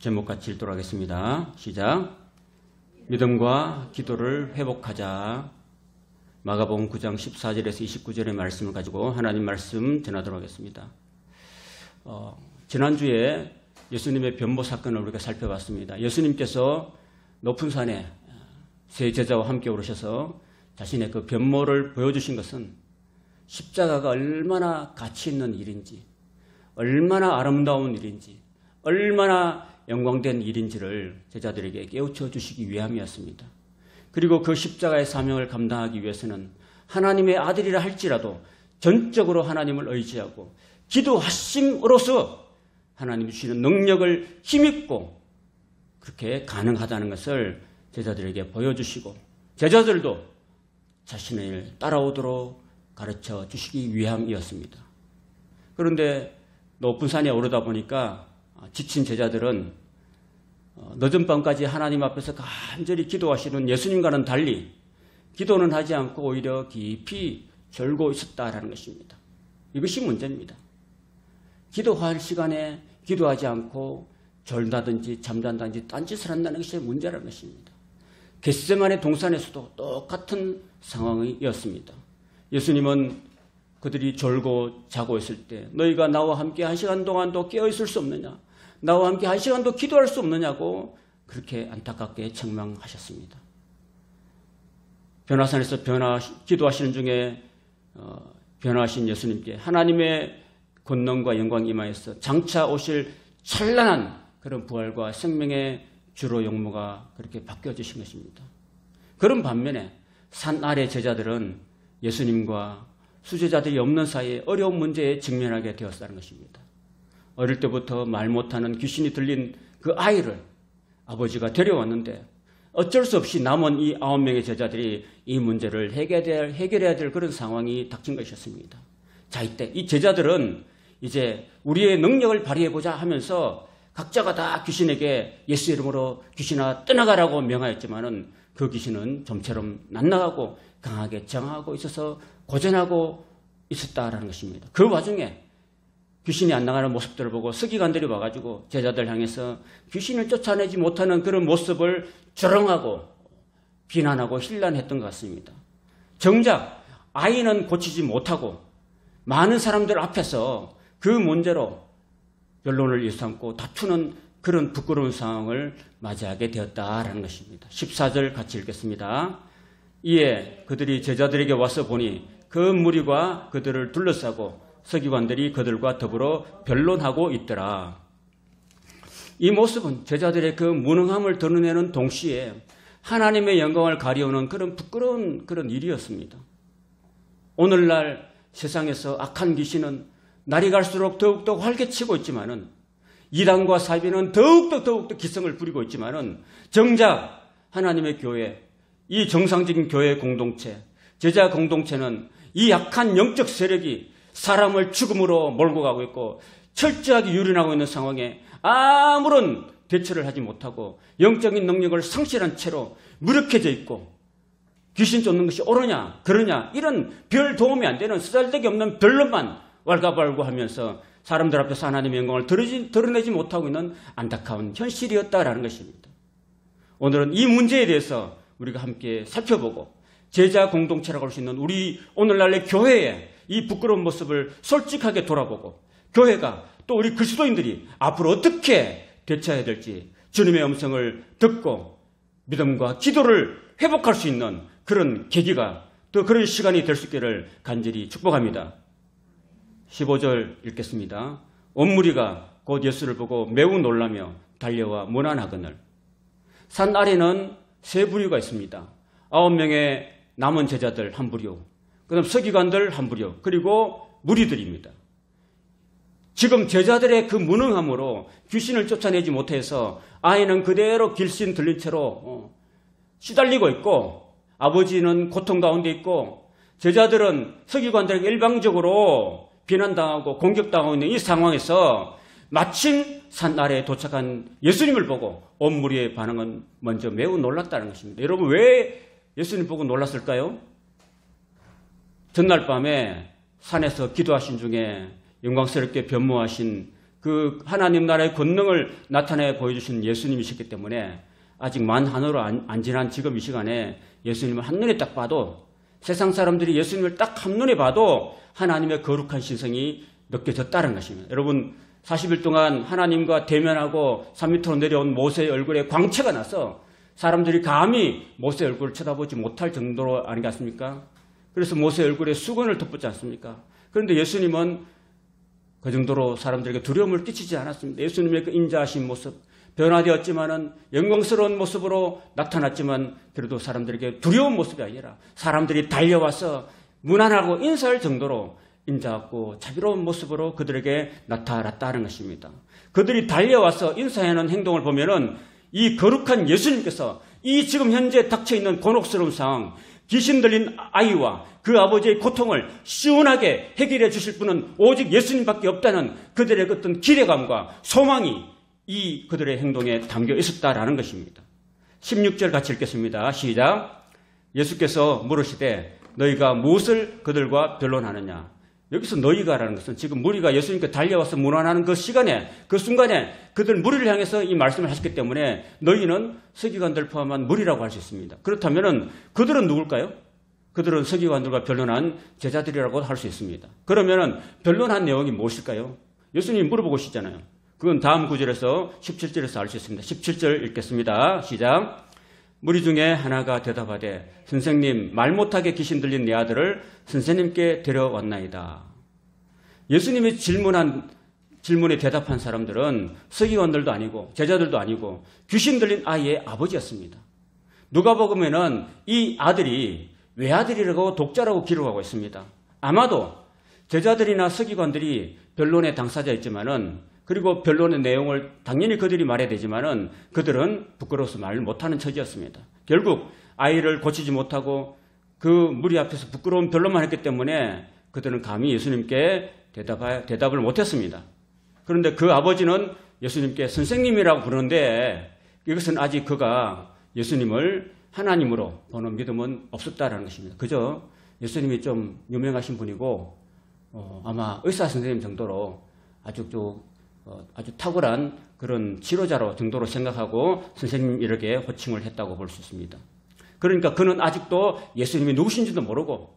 제목 같이 읽도록 하겠습니다. 시작. 믿음과 기도를 회복하자. 마가복음 9장 14절에서 29절의 말씀을 가지고 하나님 말씀 전하도록 하겠습니다. 지난주에 예수님의 변모 사건을 우리가 살펴봤습니다. 예수님께서 높은 산에 세 제자와 함께 오르셔서 자신의 그 변모를 보여주신 것은 십자가가 얼마나 가치 있는 일인지, 얼마나 아름다운 일인지, 얼마나 영광된 일인지를 제자들에게 깨우쳐 주시기 위함이었습니다. 그리고 그 십자가의 사명을 감당하기 위해서는 하나님의 아들이라 할지라도 전적으로 하나님을 의지하고 기도하심으로써 하나님 주시는 능력을 힘입고 그렇게 가능하다는 것을 제자들에게 보여주시고 제자들도 자신을 따라오도록 가르쳐 주시기 위함이었습니다. 그런데 높은 산에 오르다 보니까 지친 제자들은 늦은 밤까지 하나님 앞에서 간절히 기도하시는 예수님과는 달리 기도는 하지 않고 오히려 깊이 졸고 있었다라는 것입니다. 이것이 문제입니다. 기도할 시간에 기도하지 않고 졸다든지 잠잔다든지 딴짓을 한다는 것이 문제라는 것입니다. 겟세마네 동산에서도 똑같은 상황이었습니다. 예수님은 그들이 졸고 자고 있을 때 너희가 나와 함께 1시간 동안도 깨어있을 수 없느냐, 나와 함께 1시간도 기도할 수 없느냐고 그렇게 안타깝게 책망하셨습니다. 변화산에서 기도하시는 중에 변화하신 예수님께 하나님의 권능과 영광이 임하여서 장차 오실 찬란한 그런 부활과 생명의 주로 용모가 그렇게 바뀌어지신 것입니다. 그런 반면에 산 아래 제자들은 예수님과 수제자들이 없는 사이에 어려운 문제에 직면하게 되었다는 것입니다. 어릴 때부터 말 못하는 귀신이 들린 그 아이를 아버지가 데려왔는데 어쩔 수 없이 남은 이 9명의 제자들이 이 문제를 해결해야 될 그런 상황이 닥친 것이었습니다. 자, 이때 이 제자들은 이제 우리의 능력을 발휘해보자 하면서 각자가 다 귀신에게 예수 이름으로 귀신아 떠나가라고 명하였지만은 그 귀신은 좀처럼 낫나가고 강하게 정하고 있어서 고전하고 있었다라는 것입니다. 그 와중에 귀신이 안 나가는 모습들을 보고 서기관들이 와가지고 제자들 향해서 귀신을 쫓아내지 못하는 그런 모습을 조롱하고 비난하고 힐난했던 것 같습니다. 정작 아이는 고치지 못하고 많은 사람들 앞에서 그 문제로 변론을 일삼고 다투는 그런 부끄러운 상황을 맞이하게 되었다라는 것입니다. 14절 같이 읽겠습니다. 이에 그들이 제자들에게 와서 보니 그 무리가 그들을 둘러싸고 서기관들이 그들과 더불어 변론하고 있더라. 이 모습은 제자들의 그 무능함을 드러내는 동시에 하나님의 영광을 가리우는 그런 부끄러운 그런 일이었습니다. 오늘날 세상에서 악한 귀신은 날이 갈수록 더욱더 활개치고 있지만은 이단과 사비는 더욱더 기성을 부리고 있지만은 정작 하나님의 교회, 이 정상적인 교회 공동체, 제자 공동체는 이 약한 영적 세력이 사람을 죽음으로 몰고 가고 있고 철저하게 유린하고 있는 상황에 아무런 대처를 하지 못하고 영적인 능력을 상실한 채로 무력해져 있고 귀신 쫓는 것이 옳으냐 그러냐 이런 별 도움이 안 되는 쓰잘데기 없는 변론만 왈가왈부하면서 사람들 앞에서 하나님의 영광을 드러내지 못하고 있는 안타까운 현실이었다라는 것입니다. 오늘은 이 문제에 대해서 우리가 함께 살펴보고 제자 공동체라고 할 수 있는 우리 오늘날의 교회의 이 부끄러운 모습을 솔직하게 돌아보고 교회가 또 우리 그리스도인들이 앞으로 어떻게 대처해야 될지 주님의 음성을 듣고 믿음과 기도를 회복할 수 있는 그런 계기가 또 그런 시간이 될 수 있기를 간절히 축복합니다. 15절 읽겠습니다. 온 무리가 곧 예수를 보고 매우 놀라며 달려와 문안하거늘. 산 아래는 세 부류가 있습니다. 9명의 남은 제자들 한 부류, 그다음 서기관들 한 부류, 그리고 무리들입니다. 지금 제자들의 그 무능함으로 귀신을 쫓아내지 못해서 아이는 그대로 길신 들린 채로 시달리고 있고 아버지는 고통 가운데 있고 제자들은 서기관들에게 일방적으로 비난당하고 공격당하고 있는 이 상황에서 마침 산 아래에 도착한 예수님을 보고 온 무리의 반응은 먼저 매우 놀랐다는 것입니다. 여러분 왜 예수님 보고 놀랐을까요? 전날 밤에 산에서 기도하신 중에 영광스럽게 변모하신 그 하나님 나라의 권능을 나타내 보여주신 예수님이셨기 때문에 아직 만 한으로 안 지난 지금 이 시간에 예수님을 한눈에 딱 봐도 세상 사람들이 예수님을 딱 한눈에 봐도 하나님의 거룩한 신성이 느껴졌다는 것입니다. 여러분 40일 동안 하나님과 대면하고 산 밑으로 내려온 모세의 얼굴에 광채가 나서 사람들이 감히 모세의 얼굴을 쳐다보지 못할 정도로 아니겠습니까? 그래서 모세의 얼굴에 수건을 덮었지 않습니까? 그런데 예수님은 그 정도로 사람들에게 두려움을 끼치지 않았습니다. 예수님의 그 인자하신 모습, 변화되었지만은 영광스러운 모습으로 나타났지만 그래도 사람들에게 두려운 모습이 아니라 사람들이 달려와서 무난하고 인사할 정도로 인자하고 자비로운 모습으로 그들에게 나타났다는 것입니다. 그들이 달려와서 인사하는 행동을 보면은 이 거룩한 예수님께서 이 지금 현재 닥쳐있는 곤혹스러운 상황, 귀신 들린 아이와 그 아버지의 고통을 시원하게 해결해 주실 분은 오직 예수님밖에 없다는 그들의 어떤 기대감과 소망이 이 그들의 행동에 담겨 있었다라는 것입니다. 16절 같이 읽겠습니다. 시작. 예수께서 물으시되 너희가 무엇을 그들과 변론하느냐. 여기서 너희가라는 것은 지금 무리가 예수님께 달려와서 문안하는 그 시간에 그 순간에 그들 무리를 향해서 이 말씀을 하셨기 때문에 너희는 서기관들 포함한 무리라고 할 수 있습니다. 그렇다면 그들은 누굴까요? 그들은 서기관들과 변론한 제자들이라고 할 수 있습니다. 그러면 변론한 내용이 무엇일까요? 예수님이 물어보시잖아요. 그건 다음 구절에서 17절에서 알 수 있습니다. 17절 읽겠습니다. 시작. 무리 중에 하나가 대답하되 선생님 말 못하게 귀신 들린 내 아들을 선생님께 데려왔나이다. 예수님이 질문에 대답한 사람들은 서기관들도 아니고 제자들도 아니고 귀신 들린 아이의 아버지였습니다. 누가복음에는 이 아들이 외아들이라고 독자라고 기록하고 있습니다. 아마도 제자들이나 서기관들이 변론의 당사자였지만은 그리고 변론의 내용을 당연히 그들이 말해야 되지만은 그들은 부끄러워서 말 못하는 처지였습니다. 결국 아이를 고치지 못하고 그 무리 앞에서 부끄러운 변론만 했기 때문에 그들은 감히 예수님께 대답을 못했습니다. 그런데 그 아버지는 예수님께 선생님이라고 부르는데 이것은 아직 그가 예수님을 하나님으로 보는 믿음은 없었다라는 것입니다. 그저 예수님이 좀 유명하신 분이고 아마 의사 선생님 정도로 아주 탁월한 그런 치료자로 정도로 생각하고 선생님 이렇게 호칭을 했다고 볼 수 있습니다. 그러니까 그는 아직도 예수님이 누구신지도 모르고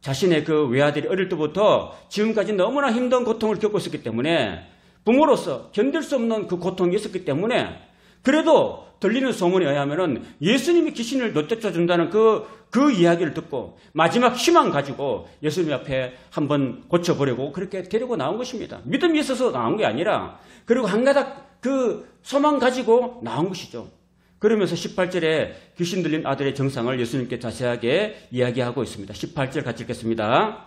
자신의 그 외아들이 어릴 때부터 지금까지 너무나 힘든 고통을 겪고 있었기 때문에 부모로서 견딜 수 없는 그 고통이 있었기 때문에 그래도 들리는 소문에 의하면은 예수님이 귀신을 내쫓아준다는 그 이야기를 듣고 마지막 희망 가지고 예수님 앞에 한번 고쳐보려고 그렇게 데리고 나온 것입니다. 믿음이 있어서 나온 게 아니라 그리고 한 가닥 그 소망 가지고 나온 것이죠. 그러면서 18절에 귀신 들린 아들의 정상을 예수님께 자세하게 이야기하고 있습니다. 18절 같이 읽겠습니다.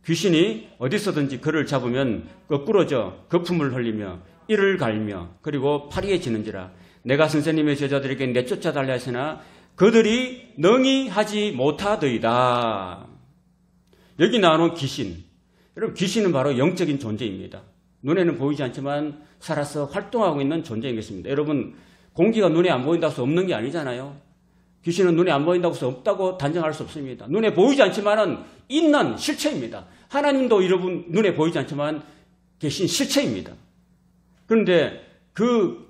귀신이 어디서든지 그를 잡으면 거꾸러져 거품을 흘리며 이를 갈며 그리고 파리에 지는지라 내가 선생님의 제자들에게 내쫓아달라 했으나 그들이 능히 하지 못하더이다. 여기 나오는 귀신, 여러분 귀신은 바로 영적인 존재입니다. 눈에는 보이지 않지만 살아서 활동하고 있는 존재인 것입니다. 여러분 공기가 눈에 안 보인다고 해서 없는 게 아니잖아요. 귀신은 눈에 안 보인다고 해서 없다고 단정할 수 없습니다. 눈에 보이지 않지만은 있는 실체입니다. 하나님도 여러분 눈에 보이지 않지만 계신 실체입니다. 그런데 그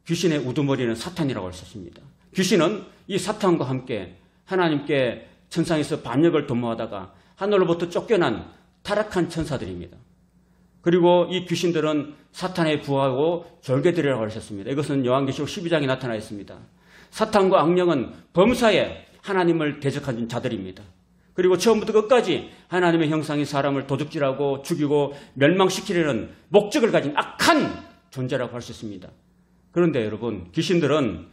귀신의 우두머리는 사탄이라고 할 수 있습니다. 귀신은 이 사탄과 함께 하나님께 천상에서 반역을 도모하다가 하늘로부터 쫓겨난 타락한 천사들입니다. 그리고 이 귀신들은 사탄에 부하고 졸개들이라고 하셨습니다. 이것은 요한계시록 12장에 나타나 있습니다. 사탄과 악령은 범사에 하나님을 대적한 자들입니다. 그리고 처음부터 끝까지 하나님의 형상이 사람을 도둑질하고 죽이고 멸망시키려는 목적을 가진 악한 존재라고 할 수 있습니다. 그런데 여러분 귀신들은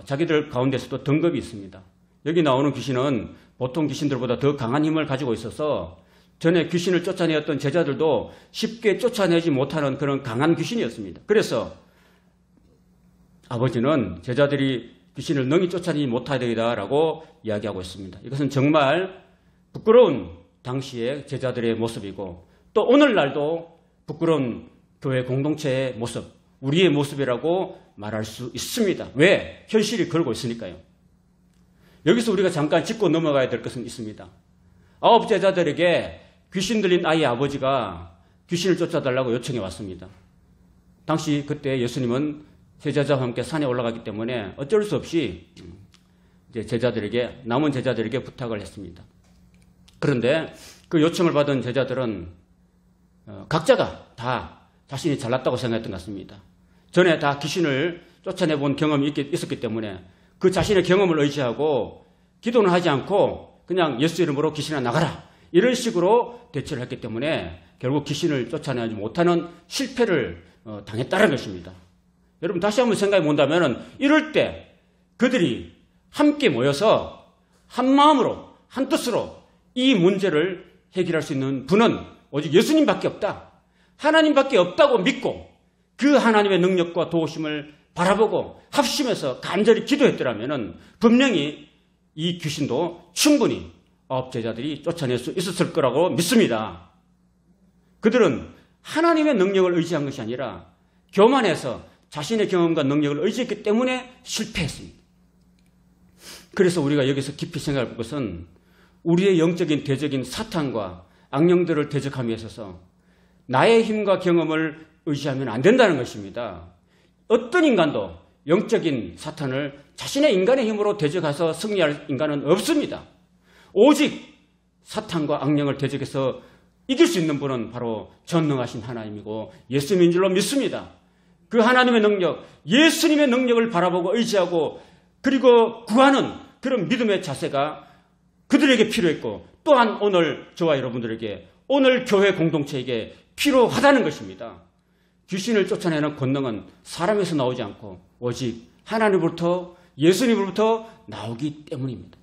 자기들 가운데서도 등급이 있습니다. 여기 나오는 귀신은 보통 귀신들보다 더 강한 힘을 가지고 있어서 전에 귀신을 쫓아내었던 제자들도 쉽게 쫓아내지 못하는 그런 강한 귀신이었습니다. 그래서 아버지는 제자들이 귀신을 능히 쫓아내지 못하리라고 이야기하고 있습니다. 이것은 정말 부끄러운 당시의 제자들의 모습이고 또 오늘날도 부끄러운 교회 공동체의 모습, 우리의 모습이라고 말할 수 있습니다. 왜? 현실이 걸고 있으니까요. 여기서 우리가 잠깐 짚고 넘어가야 될 것은 있습니다. 9 제자들에게 귀신 들린 아이의 아버지가 귀신을 쫓아달라고 요청해 왔습니다. 당시 그때 예수님은 제자와 함께 산에 올라갔기 때문에 어쩔 수 없이 이제 제자들에게, 남은 제자들에게 부탁을 했습니다. 그런데 그 요청을 받은 제자들은 각자가 다 자신이 잘났다고 생각했던 것 같습니다. 전에 다 귀신을 쫓아내본 경험이 있었기 때문에 그 자신의 경험을 의지하고 기도는 하지 않고 그냥 예수 이름으로 귀신아 나가라, 이런 식으로 대처를 했기 때문에 결국 귀신을 쫓아내지 못하는 실패를 당했다는 것입니다. 여러분 다시 한번 생각해 본다면 이럴 때 그들이 함께 모여서 한 마음으로 한 뜻으로 이 문제를 해결할 수 있는 분은 오직 예수님밖에 없다, 하나님밖에 없다고 믿고 그 하나님의 능력과 도우심을 바라보고 합심해서 간절히 기도했더라면 분명히 이 귀신도 충분히 9제자들이 쫓아낼 수 있었을 거라고 믿습니다. 그들은 하나님의 능력을 의지한 것이 아니라 교만해서 자신의 경험과 능력을 의지했기 때문에 실패했습니다. 그래서 우리가 여기서 깊이 생각할 것은 우리의 영적인 대적인 사탄과 악령들을 대적함에 있어서 나의 힘과 경험을 의지하면 안 된다는 것입니다. 어떤 인간도 영적인 사탄을 자신의 인간의 힘으로 대적해서 승리할 인간은 없습니다. 오직 사탄과 악령을 대적해서 이길 수 있는 분은 바로 전능하신 하나님이고 예수님인 줄로 믿습니다. 그 하나님의 능력, 예수님의 능력을 바라보고 의지하고 그리고 구하는 그런 믿음의 자세가 그들에게 필요했고 또한 오늘 저와 여러분들에게, 오늘 교회 공동체에게 필요하다는 것입니다. 귀신을 쫓아내는 권능은 사람에서 나오지 않고 오직 하나님으로부터, 예수님으로부터 나오기 때문입니다.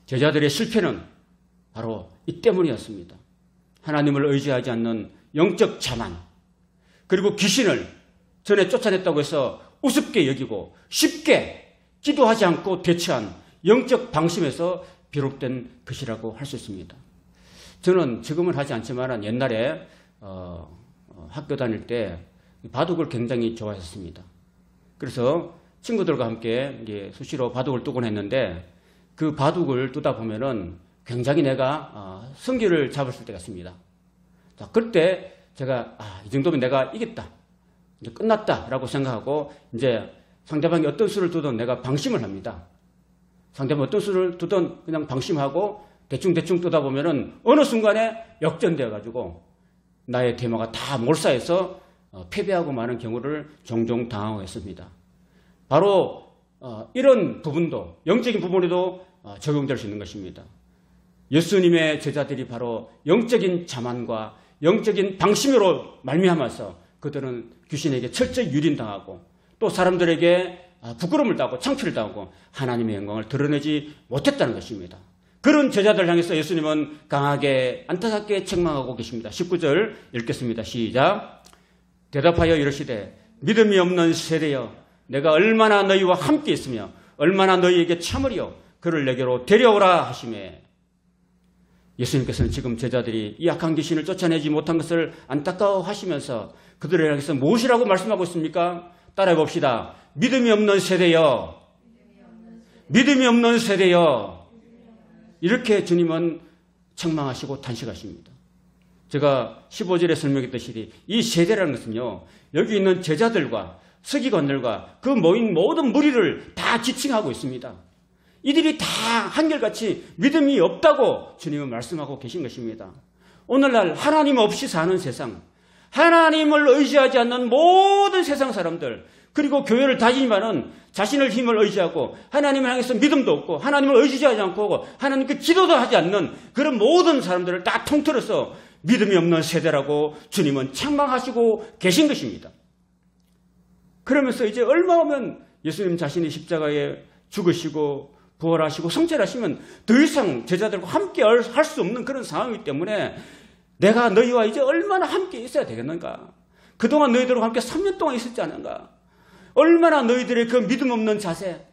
제자들의 실패는 바로 이 때문이었습니다. 하나님을 의지하지 않는 영적 자만, 그리고 귀신을 전에 쫓아냈다고 해서 우습게 여기고 쉽게 기도하지 않고 대처한 영적 방심에서 비롯된 것이라고 할 수 있습니다. 저는 지금은 하지 않지만 옛날에 학교 다닐 때 바둑을 굉장히 좋아했습니다. 그래서 친구들과 함께 이제 수시로 바둑을 두곤 했는데 그 바둑을 두다 보면은 굉장히 내가 승기를 잡았을 때가 있습니다. 자, 그때 제가 이 정도면 내가 이겼다, 이제 끝났다라고 생각하고 이제 상대방이 어떤 수를 두든 내가 방심을 합니다. 상대방이 어떤 수를 두든 그냥 방심하고 대충 뜨다 보면은 어느 순간에 역전되어 가지고 나의 대마가 다 몰사해서 패배하고 마는 경우를 종종 당하고 했습니다. 바로 이런 부분도, 영적인 부분에도 적용될 수 있는 것입니다. 예수님의 제자들이 바로 영적인 자만과 영적인 방심으로 말미암아서 그들은 귀신에게 철저히 유린당하고 또 사람들에게 부끄러움을 당하고 창피를 당하고 하나님의 영광을 드러내지 못했다는 것입니다. 그런 제자들 향해서 예수님은 강하게 안타깝게 책망하고 계십니다. 19절 읽겠습니다. 시작. 대답하여 이르시되 믿음이 없는 세대여, 내가 얼마나 너희와 함께 있으며 얼마나 너희에게 참으리요, 그를 내게로 데려오라 하시매. 예수님께서는 지금 제자들이 이 악한 귀신을 쫓아내지 못한 것을 안타까워하시면서 그들을 향해서 무엇이라고 말씀하고 있습니까? 따라해 봅시다. 믿음이 없는 세대여, 믿음이 없는 세대여, 이렇게 주님은 책망하시고 탄식하십니다. 제가 15절에 설명했듯이 이 세대라는 것은요, 여기 있는 제자들과 서기관들과 그 모인 모든 무리를 다 지칭하고 있습니다. 이들이 다 한결같이 믿음이 없다고 주님은 말씀하고 계신 것입니다. 오늘날 하나님 없이 사는 세상, 하나님을 의지하지 않는 모든 세상 사람들, 그리고 교회를 다니지만은 자신의 힘을 의지하고 하나님을 향해서 믿음도 없고 하나님을 의지하지 않고 하나님께 기도도 하지 않는 그런 모든 사람들을 다 통틀어서 믿음이 없는 세대라고 주님은 책망하시고 계신 것입니다. 그러면서 이제 얼마 오면 예수님 자신이 십자가에 죽으시고 부활하시고 성찰하시면 더 이상 제자들과 함께 할 수 없는 그런 상황이기 때문에 내가 너희와 이제 얼마나 함께 있어야 되겠는가? 그동안 너희들과 함께 3년 동안 있었지 않은가? 얼마나 너희들의 그 믿음 없는 자세,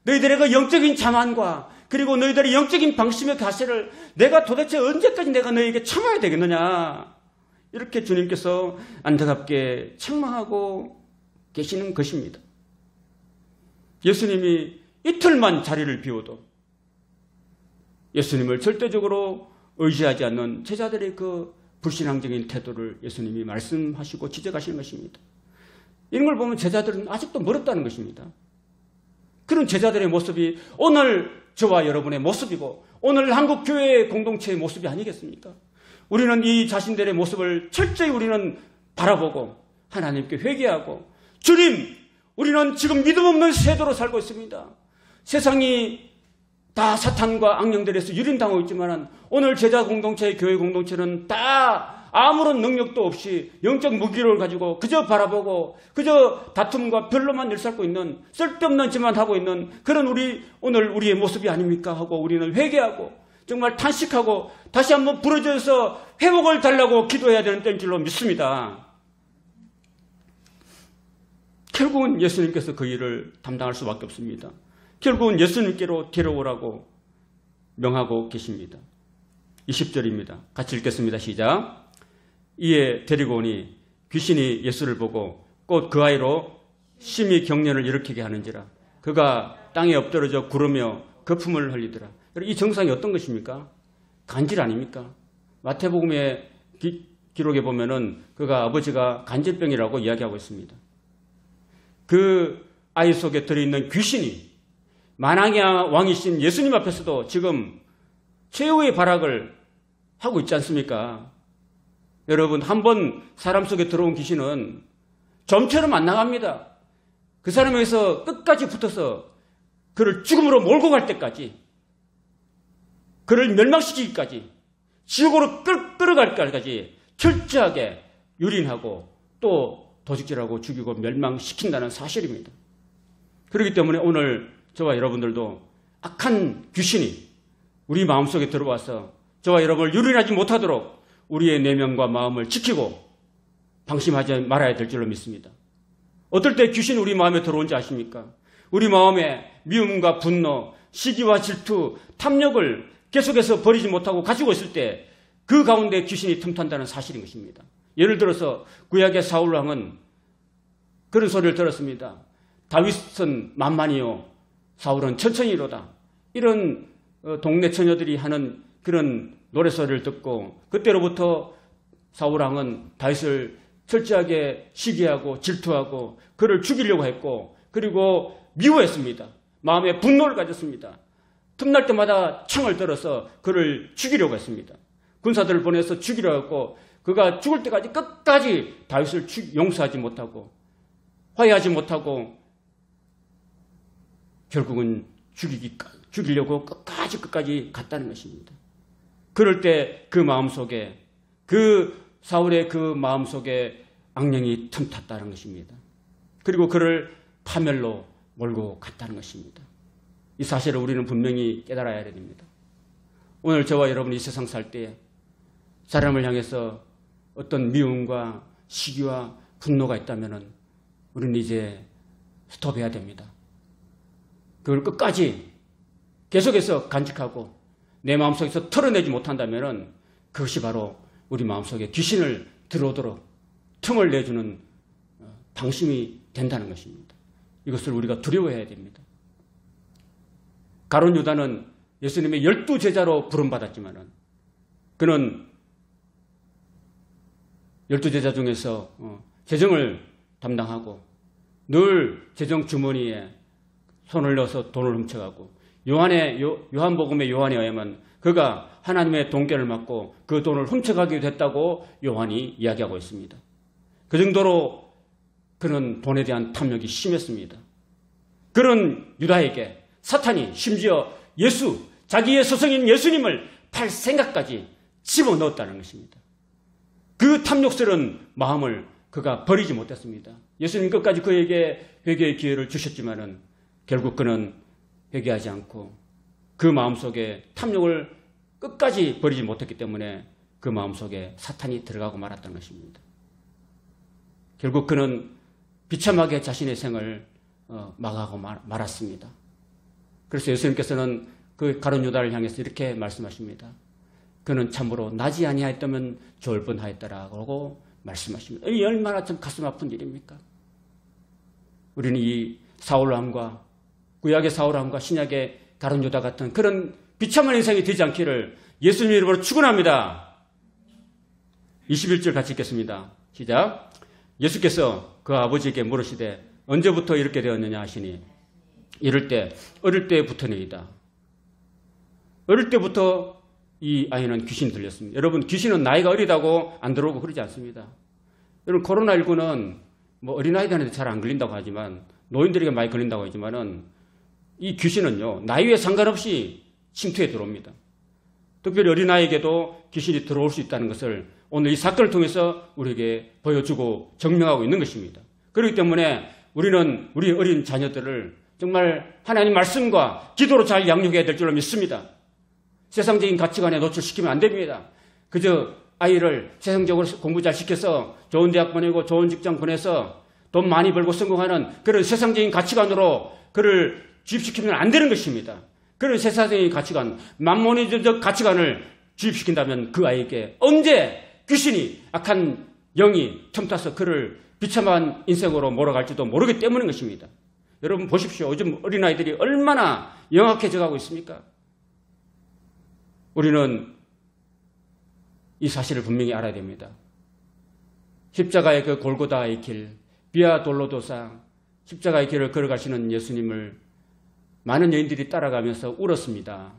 너희들의 그 영적인 자만과 그리고 너희들의 영적인 방심의 가세를 내가 도대체 언제까지 내가 너희에게 참아야 되겠느냐? 이렇게 주님께서 안타깝게 책망하고 계시는 것입니다. 예수님이 이틀만 자리를 비워도 예수님을 절대적으로 의지하지 않는 제자들의 그 불신앙적인 태도를 예수님이 말씀하시고 지적하시는 것입니다. 이런 걸 보면 제자들은 아직도 멀었다는 것입니다. 그런 제자들의 모습이 오늘 저와 여러분의 모습이고 오늘 한국교회의 공동체의 모습이 아니겠습니까? 우리는 이 자신들의 모습을 철저히 우리는 바라보고 하나님께 회개하고 주님, 우리는 지금 믿음 없는 세대로 살고 있습니다. 세상이 다 사탄과 악령들에서 유린당하고 있지만 오늘 제자 공동체, 교회 공동체는 다 아무런 능력도 없이 영적 무기를 가지고 그저 바라보고 그저 다툼과 별로만 일삼고 있는 쓸데없는 짓만 하고 있는 그런 오늘 우리의 모습이 아닙니까? 하고 우리는 회개하고 정말 탄식하고 다시 한번 부러져서 회복을 달라고 기도해야 되는 때인 줄로 믿습니다. 결국은 예수님께서 그 일을 담당할 수밖에 없습니다. 결국은 예수님께로 데려오라고 명하고 계십니다. 20절입니다. 같이 읽겠습니다. 시작. 이에 데리고 오니 귀신이 예수를 보고 곧 그 아이로 심히 경련을 일으키게 하는지라 그가 땅에 엎드러져 구르며 거품을 흘리더라. 이 증상이 어떤 것입니까? 간질 아닙니까? 마태복음의 기록에 보면은 그가 아버지가 간질병이라고 이야기하고 있습니다. 그 아이 속에 들어있는 귀신이 만왕의 왕이신 예수님 앞에서도 지금 최후의 발악을 하고 있지 않습니까? 여러분, 한번 사람 속에 들어온 귀신은 좀처럼 안 나갑니다. 그 사람에게서 끝까지 붙어서 그를 죽음으로 몰고 갈 때까지, 그를 멸망시키기까지, 지옥으로 끌어갈 때까지 철저하게 유린하고 또 도둑질하고 죽이고 멸망시킨다는 사실입니다. 그렇기 때문에 오늘 저와 여러분들도 악한 귀신이 우리 마음속에 들어와서 저와 여러분을 유린하지 못하도록 우리의 내면과 마음을 지키고 방심하지 말아야 될 줄로 믿습니다. 어떨 때 귀신이 우리 마음에 들어온지 아십니까? 우리 마음에 미움과 분노, 시기와 질투, 탐욕을 계속해서 버리지 못하고 가지고 있을 때 그 가운데 귀신이 틈탄다는 사실인 것입니다. 예를 들어서 구약의 사울 왕은 그런 소리를 들었습니다. 다윗은 만만이요 사울은 천천히로다. 이런 동네 처녀들이 하는 그런 노래소리를 듣고 그때로부터 사울 왕은 다윗을 철저하게 시기하고 질투하고 그를 죽이려고 했고 그리고 미워했습니다. 마음에 분노를 가졌습니다. 틈날 때마다 창을 들어서 그를 죽이려고 했습니다. 군사들을 보내서 죽이려고 했고 그가 죽을 때까지 끝까지 다윗을 용서하지 못하고 화해하지 못하고 결국은 죽이려고 끝까지 갔다는 것입니다. 그럴 때 그 마음속에 그 사울의 그 마음속에 악령이 틈탔다는 것입니다. 그리고 그를 파멸로 몰고 갔다는 것입니다. 이 사실을 우리는 분명히 깨달아야 됩니다. 오늘 저와 여러분이 이 세상 살 때 사람을 향해서 어떤 미움과 시기와 분노가 있다면 우리는 이제 스톱해야 됩니다. 그걸 끝까지 계속해서 간직하고 내 마음속에서 털어내지 못한다면 그것이 바로 우리 마음속에 귀신을 들어오도록 틈을 내주는 방심이 된다는 것입니다. 이것을 우리가 두려워해야 됩니다. 가룟 유다는 예수님의 12제자로 부름받았지만 그는 12제자 중에서 재정을 담당하고 늘 재정 주머니에 손을 넣어서 돈을 훔쳐가고 요한복음의 요한에 의하면 그가 하나님의 돈결을 맞고 그 돈을 훔쳐가게 됐다고 요한이 이야기하고 있습니다. 그 정도로 그는 돈에 대한 탐욕이 심했습니다. 그런 유다에게 사탄이 심지어 자기의 스승인 예수님을 팔 생각까지 집어넣었다는 것입니다. 그 탐욕스러운 마음을 그가 버리지 못했습니다. 예수님 끝까지 그에게 회개의 기회를 주셨지만은 결국 그는 회개하지 않고 그 마음속에 탐욕을 끝까지 버리지 못했기 때문에 그 마음속에 사탄이 들어가고 말았던 것입니다. 결국 그는 비참하게 자신의 생을 망하고 말았습니다. 그래서 예수님께서는 그 가룟 유다를 향해서 이렇게 말씀하십니다. 그는 참으로 나지 아니하였다면 좋을 뻔하였다라고 말씀하십니다. 이 얼마나 참 가슴 아픈 일입니까? 우리는 이 사울왕과 구약의 사울왕과 신약의 가룟 유다 같은 그런 비참한 인생이 되지 않기를 예수님 이름으로 축원합니다. 21절 같이 읽겠습니다. 시작. 예수께서 그 아버지에게 물으시되 언제부터 이렇게 되었느냐 하시니 이럴 때 어릴 때부터니이다. 어릴 때부터 이 아이는 귀신이 들렸습니다. 여러분, 귀신은 나이가 어리다고 안 들어오고 그러지 않습니다. 여러분, 코로나19는 뭐 어린아이들한테 잘 안 걸린다고 하지만 노인들에게 많이 걸린다고 하지만은 이 귀신은요, 나이에 상관없이 침투해 들어옵니다. 특별히 어린아이에게도 귀신이 들어올 수 있다는 것을 오늘 이 사건을 통해서 우리에게 보여주고 증명하고 있는 것입니다. 그렇기 때문에 우리는 우리 어린 자녀들을 정말 하나님 말씀과 기도로 잘 양육해야 될 줄로 믿습니다. 세상적인 가치관에 노출시키면 안 됩니다. 그저 아이를 세상적으로 공부 잘 시켜서 좋은 대학 보내고 좋은 직장 보내서 돈 많이 벌고 성공하는 그런 세상적인 가치관으로 그를 주입시키면 안 되는 것입니다. 그런 세상적인 가치관, 만몬의적 가치관을 주입시킨다면 그 아이에게 언제 귀신이, 악한 영이 틈타서 그를 비참한 인생으로 몰아갈지도 모르기 때문인 것입니다. 여러분 보십시오. 요즘 어린아이들이 얼마나 영악해져 가고 있습니까? 우리는 이 사실을 분명히 알아야 됩니다. 십자가의 그 골고다의 길, 비아 돌로도상, 십자가의 길을 걸어가시는 예수님을 많은 여인들이 따라가면서 울었습니다.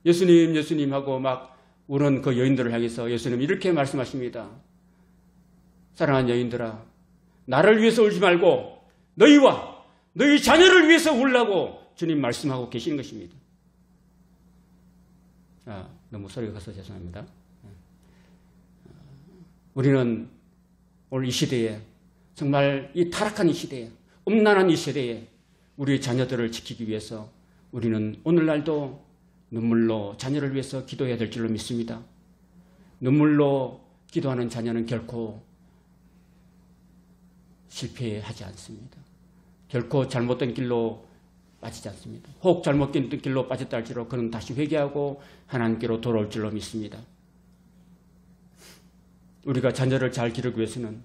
예수님, 예수님 하고 막 우는 그 여인들을 향해서 예수님 이렇게 말씀하십니다. 사랑하는 여인들아, 나를 위해서 울지 말고 너희와 너희 자녀를 위해서 울라고 주님 말씀하고 계시는 것입니다. 너무 소리가 커서 죄송합니다. 우리는 오늘 이 시대에, 정말 이 타락한 이 시대에, 음란한 이 시대에 우리 자녀들을 지키기 위해서 우리는 오늘날도 눈물로 자녀를 위해서 기도해야 될 줄로 믿습니다. 눈물로 기도하는 자녀는 결코 실패하지 않습니다. 결코 잘못된 길로 빠지지 않습니다. 혹 잘못된 길로 빠졌다 할지라도 그는 다시 회개하고 하나님께로 돌아올 줄로 믿습니다. 우리가 자녀를 잘 기르기 위해서는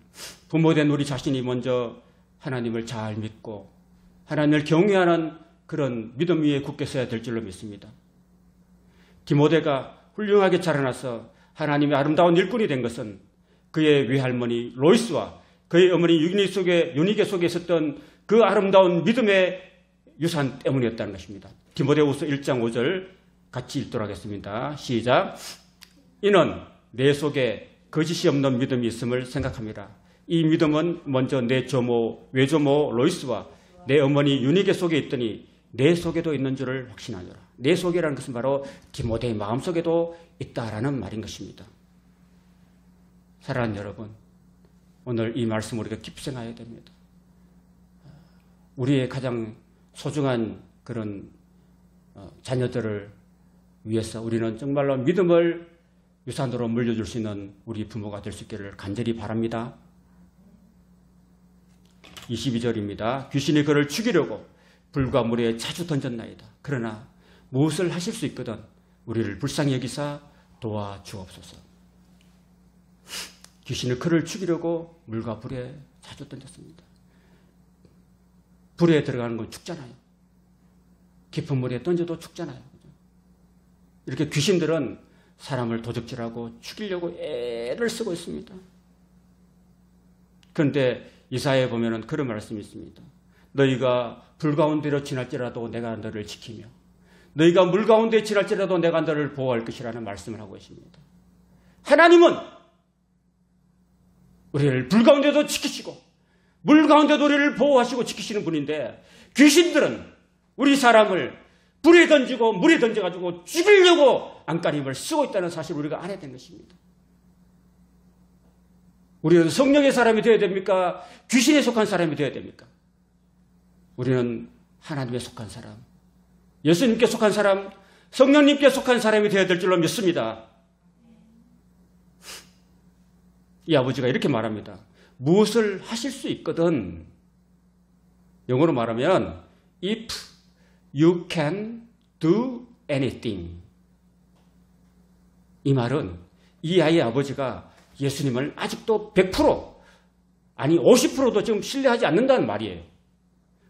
부모된 우리 자신이 먼저 하나님을 잘 믿고 하나님을 경외하는 그런 믿음 위에 굳게 서야 될 줄로 믿습니다. 디모데가 훌륭하게 자라나서 하나님의 아름다운 일꾼이 된 것은 그의 외할머니 로이스와 그의 어머니 유니게 속에 있었던 그 아름다운 믿음의 유산 때문이었다는 것입니다. 디모데후서 1장 5절 같이 읽도록 하겠습니다. 시작. 이는 내 속에 거짓이 없는 믿음이 있음을 생각합니다. 이 믿음은 먼저 내 외조모 로이스와 내 어머니 유니게 속에 있더니 내 속에도 있는 줄을 확신하노라. 내 속이라는 것은 바로 디모데의 마음속에도 있다라는 말인 것입니다. 사랑하는 여러분, 오늘 이 말씀 우리가 깊생해야 됩니다. 우리의 가장 소중한 그런 자녀들을 위해서 우리는 정말로 믿음을 유산으로 물려줄 수 있는 우리 부모가 될 수 있기를 간절히 바랍니다. 22절입니다. 귀신이 그를 죽이려고 불과 물에 자주 던졌나이다. 그러나 무엇을 하실 수 있거든 우리를 불쌍히 여기사 도와주옵소서. 귀신이 그를 죽이려고 물과 불에 자주 던졌습니다. 불에 들어가는 건 죽잖아요. 깊은 물에 던져도 죽잖아요. 이렇게 귀신들은 사람을 도적질하고 죽이려고 애를 쓰고 있습니다. 그런데 이사야에 보면은 그런 말씀이 있습니다. 너희가 불 가운데로 지날지라도 내가 너를 지키며 너희가 물 가운데 지날지라도 내가 너를 보호할 것이라는 말씀을 하고 있습니다. 하나님은 우리를 불 가운데도 지키시고 물 가운데도 우리를 보호하시고 지키시는 분인데 귀신들은 우리 사람을 불에 던지고 물에 던져가지고 죽이려고 안간힘을 쓰고 있다는 사실을 우리가 알아야 되는 것입니다. 우리는 성령의 사람이 되어야 됩니까? 귀신에 속한 사람이 되어야 됩니까? 우리는 하나님에 속한 사람, 예수님께 속한 사람, 성령님께 속한 사람이 되어야 될 줄로 믿습니다. 이 아버지가 이렇게 말합니다. 무엇을 하실 수 있거든. 영어로 말하면 if you can do anything. 이 말은 이 아이의 아버지가 예수님을 아직도 100% 아니 50%도 지금 신뢰하지 않는다는 말이에요.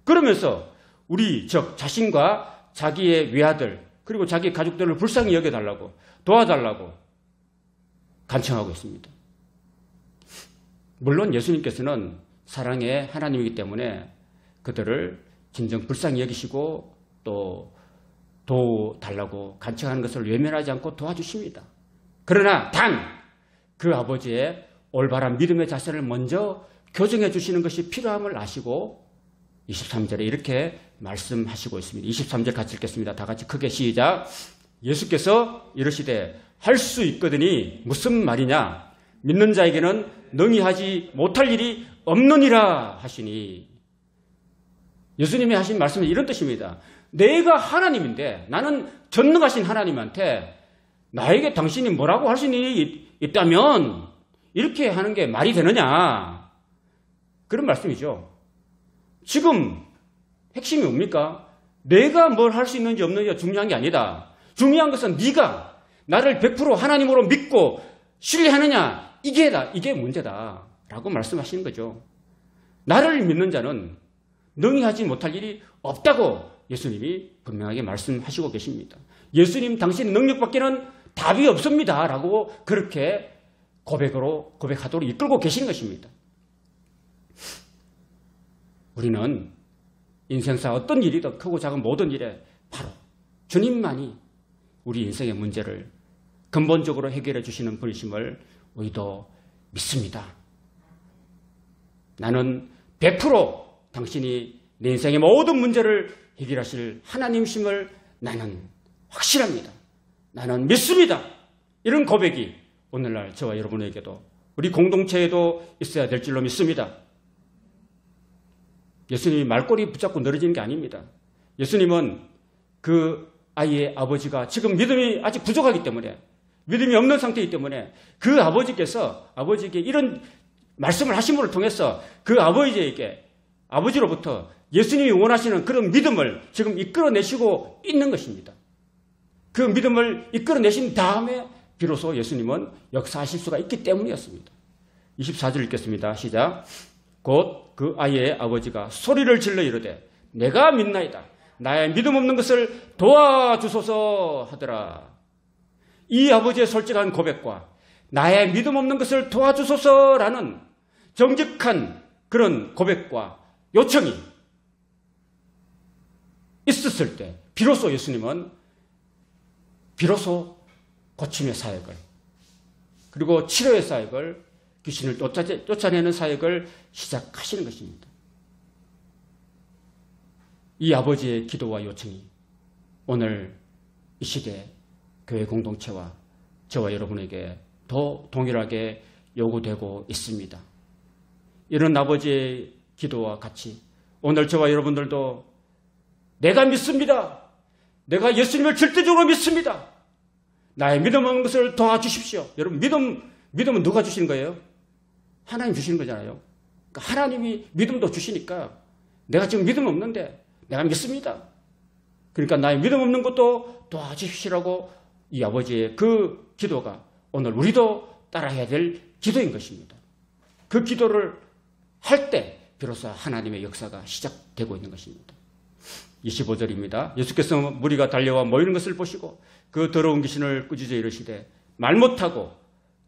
그러면서 우리 즉 자신과 자기의 외아들 그리고 자기 가족들을 불쌍히 여겨달라고 도와달라고 간청하고 있습니다. 물론 예수님께서는 사랑의 하나님이기 때문에 그들을 진정 불쌍히 여기시고 또 도와달라고 간청하는 것을 외면하지 않고 도와주십니다. 그러나 단 그 아버지의 올바른 믿음의 자세를 먼저 교정해 주시는 것이 필요함을 아시고 23절에 이렇게 말씀하시고 있습니다. 23절 같이 읽겠습니다. 다 같이 크게 시작. 예수께서 이르시되 할 수 있거든이 무슨 말이냐? 믿는 자에게는 능히 하지 못할 일이 없느니라 하시니. 예수님이 하신 말씀은 이런 뜻입니다. 내가 하나님인데 나는 전능하신 하나님한테 나에게 당신이 뭐라고 할 수 있는 일이 있다면 이렇게 하는 게 말이 되느냐? 그런 말씀이죠. 지금 핵심이 뭡니까? 내가 뭘 할 수 있는지 없는지가 중요한 게 아니다. 중요한 것은 네가 나를 100% 하나님으로 믿고 신뢰하느냐? 이게 문제다 라고 말씀하시는 거죠. 나를 믿는 자는 능히 하지 못할 일이 없다고 예수님이 분명하게 말씀하시고 계십니다. 예수님 당신 능력밖에는 답이 없습니다 라고 그렇게 고백하도록 이끌고 계신 것입니다. 우리는 인생사 어떤 일이든 크고 작은 모든 일에 바로 주님만이 우리 인생의 문제를 근본적으로 해결해 주시는 분이심을 우리도 믿습니다. 나는 100% 당신이 내 인생의 모든 문제를 해결하실 하나님심을 나는 확실합니다. 나는 믿습니다. 이런 고백이 오늘날 저와 여러분에게도 우리 공동체에도 있어야 될 줄로 믿습니다. 예수님이 말꼬리 붙잡고 늘어지는 게 아닙니다. 예수님은 그 아이의 아버지가 지금 믿음이 아직 부족하기 때문에 믿음이 없는 상태이기 때문에 그 아버지에게 이런 말씀을 하심으로 통해서 그 아버지로부터 예수님이 원하시는 그런 믿음을 지금 이끌어내시고 있는 것입니다. 그 믿음을 이끌어내신 다음에 비로소 예수님은 역사하실 수가 있기 때문이었습니다. 24절 읽겠습니다. 시작. 곧 그 아이의 아버지가 소리를 질러 이르되 내가 믿나이다. 나의 믿음 없는 것을 도와주소서 하더라. 이 아버지의 솔직한 고백과 나의 믿음 없는 것을 도와주소서라는 정직한 그런 고백과 요청이 있었을 때 비로소 예수님은 고침의 사역을 그리고 치료의 사역을 귀신을 쫓아내는 사역을 시작하시는 것입니다. 이 아버지의 기도와 요청이 오늘 이 시대 교회 공동체와 저와 여러분에게 더 동일하게 요구되고 있습니다. 이런 아버지의 기도와 같이 오늘 저와 여러분들도 내가 믿습니다. 내가 예수님을 절대적으로 믿습니다. 나의 믿음 없는 것을 도와주십시오. 여러분 믿음은 누가 주시는 거예요? 하나님 주시는 거잖아요. 그러니까 하나님이 믿음도 주시니까 내가 지금 믿음 없는데 내가 믿습니다. 그러니까 나의 믿음 없는 것도 도와주십시오라고 이 아버지의 그 기도가 오늘 우리도 따라해야 될 기도인 것입니다. 그 기도를 할 때 비로소 하나님의 역사가 시작되고 있는 것입니다. 25절입니다. 예수께서 무리가 달려와 모이는 것을 보시고 그 더러운 귀신을 꾸짖어 이르시되 말 못하고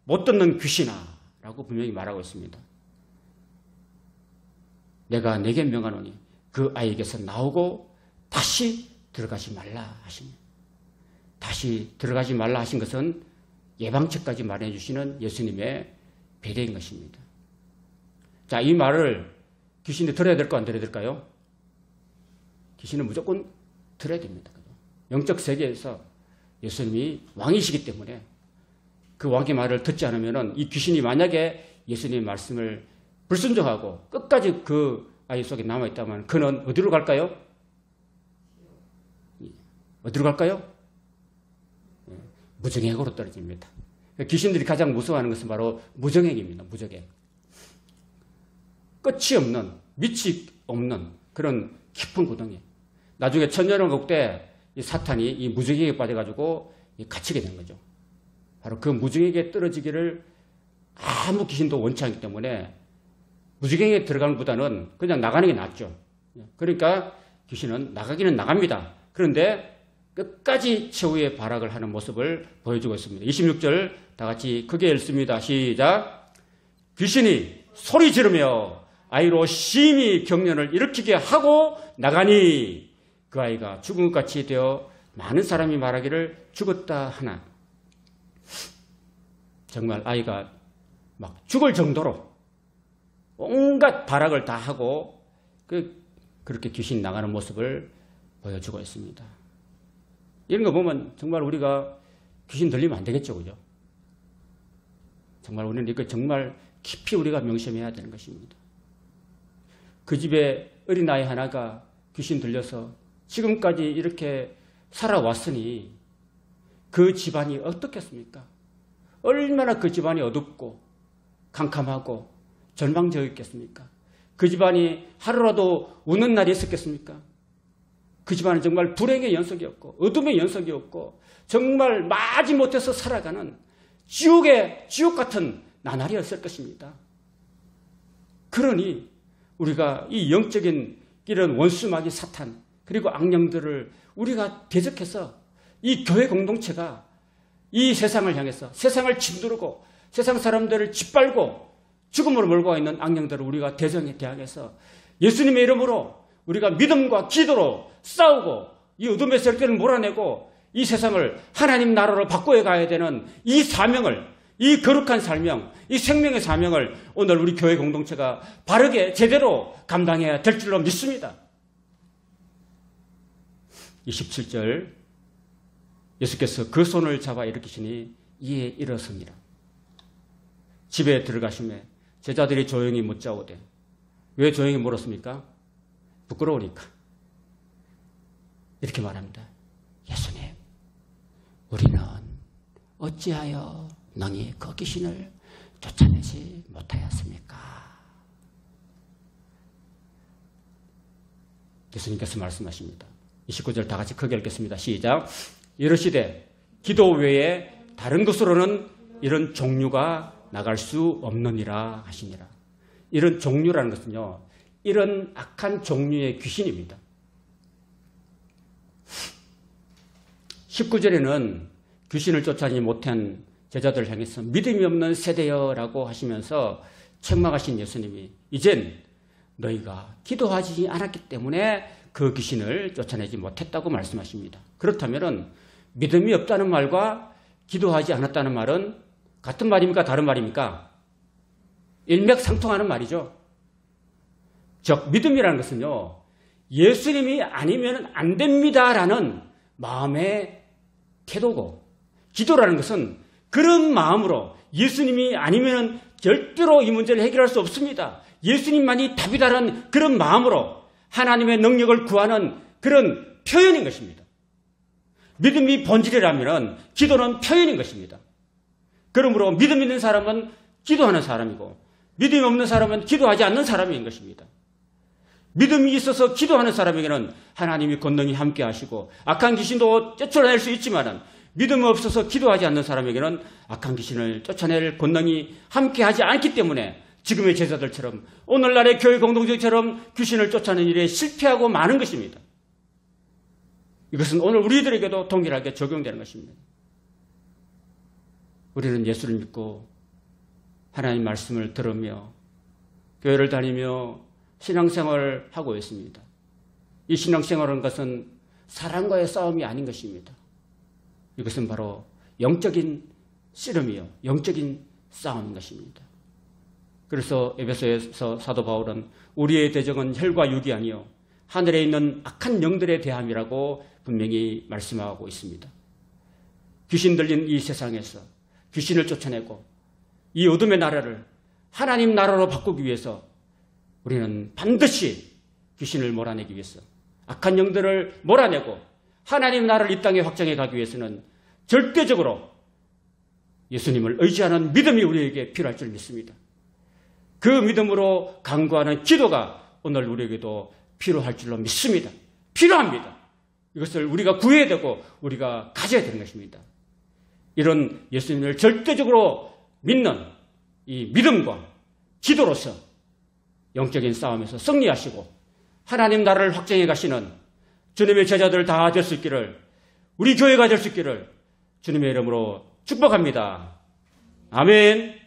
못 듣는 귀신아 라고 분명히 말하고 있습니다. 내가 내게 명하노니 그 아이에게서 나오고 다시 들어가지 말라 하십니다. 다시 들어가지 말라 하신 것은 예방책까지 마련해 주시는 예수님의 배려인 것입니다. 자, 이 말을 귀신이 들어야 될까 안 들어야 될까요? 귀신은 무조건 들어야 됩니다. 영적 세계에서 예수님이 왕이시기 때문에 그 왕의 말을 듣지 않으면 이 귀신이 만약에 예수님의 말씀을 불순종하고 끝까지 그 아이 속에 남아있다면 그는 어디로 갈까요? 어디로 갈까요? 무정행으로 떨어집니다. 귀신들이 가장 무서워하는 것은 바로 무정행입니다. 무정행. 끝이 없는, 밑이 없는 그런 깊은 구덩이. 나중에 천년왕국 때 이 사탄이 이 무정행에 빠져가지고 갇히게 된 거죠. 바로 그 무정행에 떨어지기를 아무 귀신도 원치 않기 때문에 무정행에 들어가는 것보다는 그냥 나가는 게 낫죠. 그러니까 귀신은 나가기는 나갑니다. 그런데 끝까지 최후의 발악을 하는 모습을 보여주고 있습니다. 26절 다 같이 크게 읽습니다. 시작. 귀신이 소리 지르며 아이로 심히 경련을 일으키게 하고 나가니 그 아이가 죽은 것 같이 되어 많은 사람이 말하기를 죽었다 하나. 정말 아이가 막 죽을 정도로 온갖 발악을 다 하고 그렇게 귀신 나가는 모습을 보여주고 있습니다. 이런 거 보면 정말 우리가 귀신 들리면 안 되겠죠, 그죠? 정말 우리는 이거 정말 깊이 우리가 명심해야 되는 것입니다. 그 집에 어린아이 하나가 귀신 들려서 지금까지 이렇게 살아왔으니 그 집안이 어떻겠습니까? 얼마나 그 집안이 어둡고 캄캄하고 절망적이겠습니까? 그 집안이 하루라도 우는 날이 있었겠습니까? 그 집안은 정말 불행의 연속이었고 어둠의 연속이었고 정말 마지못해서 살아가는 지옥 같은 나날이었을 것입니다. 그러니 우리가 이 영적인 이런 원수마귀 사탄 그리고 악령들을 우리가 대적해서 이 교회 공동체가 이 세상을 향해서 세상을 짓누르고 세상 사람들을 짓밟고 죽음으로 몰고 가 있는 악령들을 우리가 대항해서 예수님의 이름으로 우리가 믿음과 기도로 싸우고 이 어둠의 세력들을 몰아내고 이 세상을 하나님 나라로 바꿔 가야 되는 이 사명을, 이 거룩한 사명, 이 생명의 사명을 오늘 우리 교회 공동체가 바르게 제대로 감당해야 될 줄로 믿습니다. 27절 예수께서 그 손을 잡아 일으키시니 이에 일어섭니다. 집에 들어가시매 제자들이 조용히 묻자오되 왜 조용히 물었습니까? 부끄러우니까. 이렇게 말합니다. 예수님, 우리는 어찌하여 능히 그 귀신을 쫓아내지 못하였습니까? 예수님께서 말씀하십니다. 29절 다 같이 크게 읽겠습니다. 시작. 이르시되 기도 외에 다른 것으로는 이런 종류가 나갈 수 없느니라 하시니라. 이런 종류라는 것은요, 이런 악한 종류의 귀신입니다. 19절에는 귀신을 쫓아내지 못한 제자들을 향해서 믿음이 없는 세대여라고 하시면서 책망하신 예수님이 이젠 너희가 기도하지 않았기 때문에 그 귀신을 쫓아내지 못했다고 말씀하십니다. 그렇다면 믿음이 없다는 말과 기도하지 않았다는 말은 같은 말입니까? 다른 말입니까? 일맥상통하는 말이죠. 즉 믿음이라는 것은요, 예수님이 아니면 안 됩니다라는 마음의 태도고, 기도라는 것은 그런 마음으로 예수님이 아니면 절대로 이 문제를 해결할 수 없습니다. 예수님만이 답이다라는 그런 마음으로 하나님의 능력을 구하는 그런 표현인 것입니다. 믿음이 본질이라면 기도는 표현인 것입니다. 그러므로 믿음 있는 사람은 기도하는 사람이고 믿음이 없는 사람은 기도하지 않는 사람인 것입니다. 믿음이 있어서 기도하는 사람에게는 하나님이 권능이 함께 하시고 악한 귀신도 쫓아낼 수 있지만 믿음이 없어서 기도하지 않는 사람에게는 악한 귀신을 쫓아낼 권능이 함께 하지 않기 때문에 지금의 제자들처럼 오늘날의 교회 공동체처럼 귀신을 쫓아내는 일에 실패하고 마는 것입니다. 이것은 오늘 우리들에게도 동일하게 적용되는 것입니다. 우리는 예수를 믿고 하나님 말씀을 들으며 교회를 다니며 신앙생활을 하고 있습니다. 이 신앙생활은 것은 사람과의 싸움이 아닌 것입니다. 이것은 바로 영적인 씨름이요, 영적인 싸움인 것입니다. 그래서 에베소에서 사도 바울은 우리의 대적은 혈과 육이 아니요 하늘에 있는 악한 영들에 대함이라고 분명히 말씀하고 있습니다. 귀신 들린 이 세상에서 귀신을 쫓아내고 이 어둠의 나라를 하나님 나라로 바꾸기 위해서 우리는 반드시 귀신을 몰아내기 위해서 악한 영들을 몰아내고 하나님 나라를 이 땅에 확장해 가기 위해서는 절대적으로 예수님을 의지하는 믿음이 우리에게 필요할 줄 믿습니다. 그 믿음으로 간구하는 기도가 오늘 우리에게도 필요할 줄로 믿습니다. 필요합니다. 이것을 우리가 구해야 되고 우리가 가져야 되는 것입니다. 이런 예수님을 절대적으로 믿는 이 믿음과 기도로서 영적인 싸움에서 승리하시고 하나님 나라를 확장해 가시는 주님의 제자들 다 될 수 있기를, 우리 교회가 될 수 있기를 주님의 이름으로 축복합니다. 아멘.